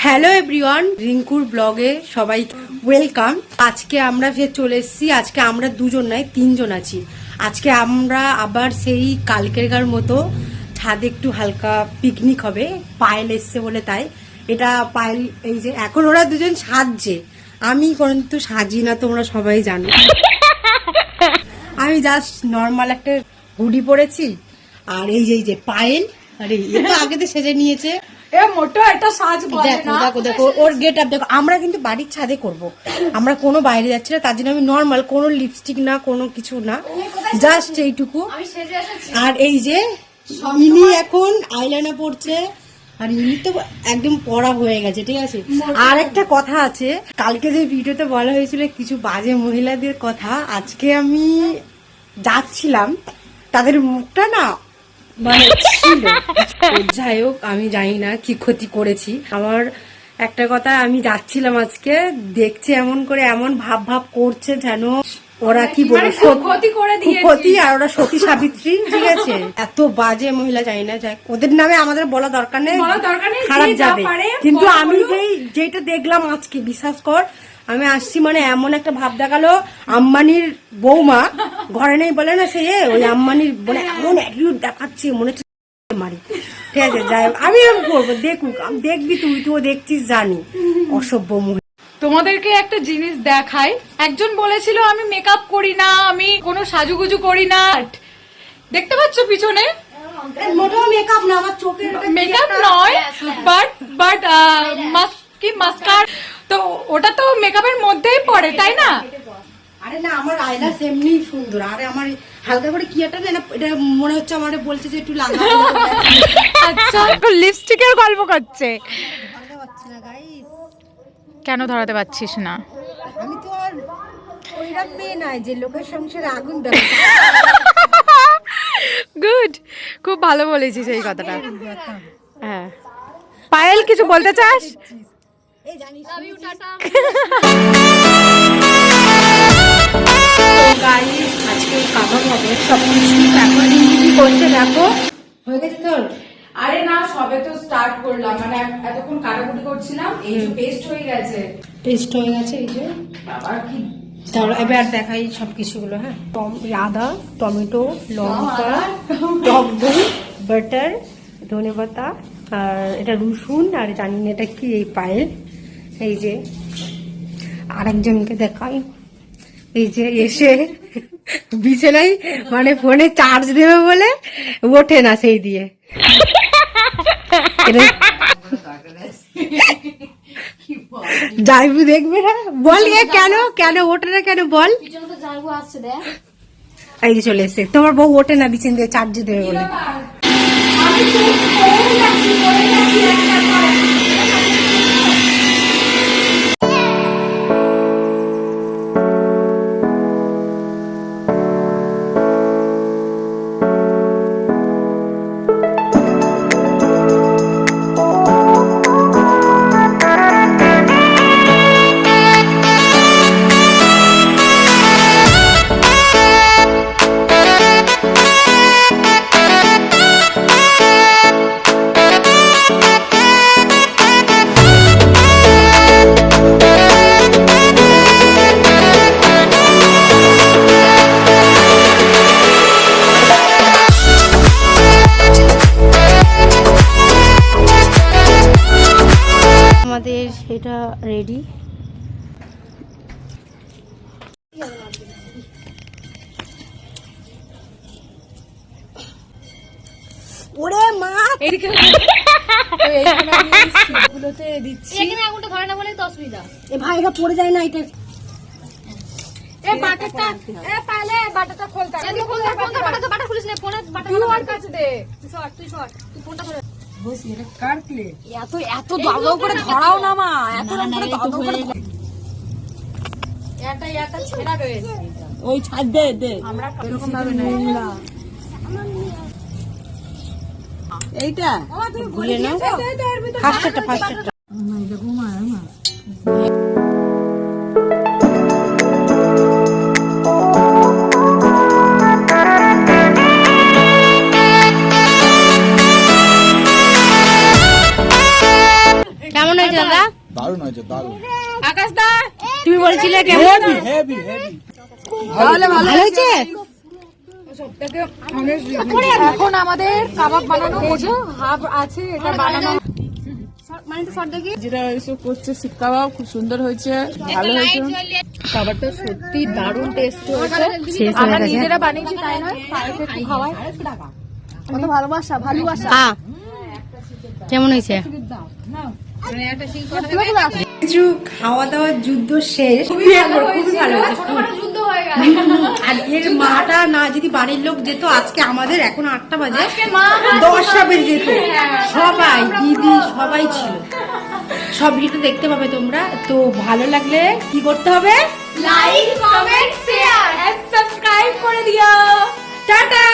Hello everyone, রিঙ্কুর ব্লগে সবাই welcome. আজকে আমরা ফের চলে এসেছি। আজকে আমরা দুজন নয়, তিনজন আছি। আজকে আমরা আবার সেই কালকেরকার মতো ছাদে একটু হালকা পিকনিক হবে। পায়েল এসছে বলে তাই এটা পায়েল, এই যে এখন ওরা দুজন সাজছে, আমি কিন্তু সাজি না, তোমরা সবাই জানো। আমি জাস্ট নর্মাল একটা হুডি পরেছি, আর এই যে পায়েল, আরে এটা আগে তো সেজে নিয়েছে। দেখো ওর গেট আপ দেখো। আমরা কিন্তু বাড়ির ছাদে করব, আমরা কোনো বাইরে যাচ্ছি না, তার জন্য আমি নর্মাল কোনো লিপস্টিক না, কোনো কিছু না, জাস্ট এইটুকু। আর এই যে ইনি এখন আইলাইনার পড়ছে, আর ইনি তো একদম পড়া হয়ে গেছে, ঠিক আছে। আর একটা কথা আছে, কালকে যে ভিডিওতে বলা হয়েছিল কিছু বাজে মহিলাদের কথা, আজকে আমি যাচ্ছিলাম, তাদের মুখটা না মানে ছিল। যাই হোক, আমি জানি না কি ক্ষতি করেছি। আমার একটা কথা, আমি যাচ্ছিলাম আজকে, দেখছি এমন করে এমন ভাব করছে যেন ওরা কি বলে ক্ষতি, আর ওরা সতী সাবিত্রী, ঠিক আছে। এত বাজে মহিলা, জানি না, যাই ওদের নামে আমাদের বলা দরকার নেই, খারাপ যাবে। কিন্তু আমি যেটা দেখলাম আজকে, বিশ্বাস কর, আমি আসছি মানে এমন একটা ভাব দেখালো, আম্বানির বৌমা ঘরে নেই বলে না, সে ওই আম্বানির মানে এমন অ্যাটিটিউড দেখাচ্ছে, মনে হচ্ছে মারি, ঠিক আছে। যাই হোক, আমি এরকম করবো, দেখুক, দেখবি, তুইও দেখছিস, জানি অসভ্য মহিলা। তোমাদেরকে একটা জিনিস দেখাই। একজন বলেছিল আমি মেকআপ করি না, আমি কোনো সাজুগুজু করি না। দেখতে পাচ্ছ পিছনে মোটেও মেকআপ না, আমার চোখের মেকআপ নয়, বাট মাস্কার, তো ওটা তো মেকআপের মধ্যেই পড়ে, তাই না? আরে না, আমার আইলাস এমনি সুন্দর। আরে আমার হালকা করে কি একটা না, এটা মনে হচ্ছে আমার বলছে যে একটু লাগা। আচ্ছা, লিপস্টিকের গল্প করছে। কেন ধরাতে পারছিস না? আমি তো আর ওইরকম মেয়ে নাই যে লোকের সংসারে আগুন দেবে। গুড, খুব ভালো বলেছিস এই কথাটা। হ্যাঁ, পায়েল কিছু বলতে চাস? এই জানিস, লাভ ইউ, টাটা। গাইস, আজকে কাবাব হবে, সব কিছু এখন কি করছে দেখো। হয়ে গেছে তোর? আরে না, সবে তো স্টার্ট করলাম, মানে এতক্ষণ কাটাকুটি করছিলাম, এই যে পেস্ট হয়ে গেছে। পেস্ট হয়ে গেছে, এই যে। আর কি তাহলে এবার দেখাই সবকিছুগুলো। হ্যাঁ, আদা, টমেটো, লঙ্কা, টক দই, বাটার, ধনেপাতা, আর এটা রসুন, আর জানি না এটা কি, এই পায়েল। এই যে আরেকজনকে দেখাই, এই যে এসে বিছানায় মানে ফোনে চার্জ দেবে বলে ওঠে না, সেই দিয়ে যাইবু দেখবে না, বল কেন ওঠে না, কেন বল। এই যে চলে এসছে, তোমার বউ ওঠে না বিছানা দিয়ে চার্জ দেবে বলে। আমাদের এটা রেডি। ওরে মা, এইগুলোতে দিচ্ছি। এখানে আগুনটা ধরে না বলে তো অসুবিধা। এ ভাই, এটা পড়ে যায় না, এটা এ বাটাটা, এ পালে বাটাটা খোলতা। এদিকে খোলতা, বাটা খুলিস না, ফোনে বাটা আমার কাছে দে। তুই শর্ট, তুই ফোনটা ধরে। বস, এটা কার প্লে? এত দাও করে ধরাও না মা, এত করে দাও করে। এটা ছেড়া রয়েছে, ওই ছাড় দে। আমরা এরকম ভাবে না। এইটা ভুলে না, ফার্স্টটা। কেমন হয়েছে দাদা? দারুণ হয়েছে, দারুণ। আকাশ দা তুমি বলছিলে কেমন? Heavy heavy. ভালো হয়েছে? এখন আমাদের কাবাব বানানো বোঝো হাফ আছে, এটা বানানো মানে একটু শর্ট দেখি। যেটা এসব করছে শিক কাবাব খুব সুন্দর হয়েছে, ভালো হয়েছে। খাবারটা সত্যি দারুণ টেস্ট হয়েছে। আমরা নিজেরা বানিয়েছি তাই নয়, পায়েকে একটু খাওয়াই। কত ভালোবাসা ভালোবাসা। কেমন হয়েছে? কিছু খাওয়া দাওয়ার যুদ্ধ শেষ, খুবই ভালো হয়েছে। যুদ্ধ হয়ে গেল। আর এর মাটা না যদি বাড়ির লোক যেত, আজকে আমাদের এখন 8টা বাজে 10টা বেজে যেত। সবাই দিদি সবাই ছিল। সব ভিডিও দেখতে পাবে তোমরা। তো ভালো লাগলে কি করতে হবে? Like comment share and subscribe করে দিও। টাটা।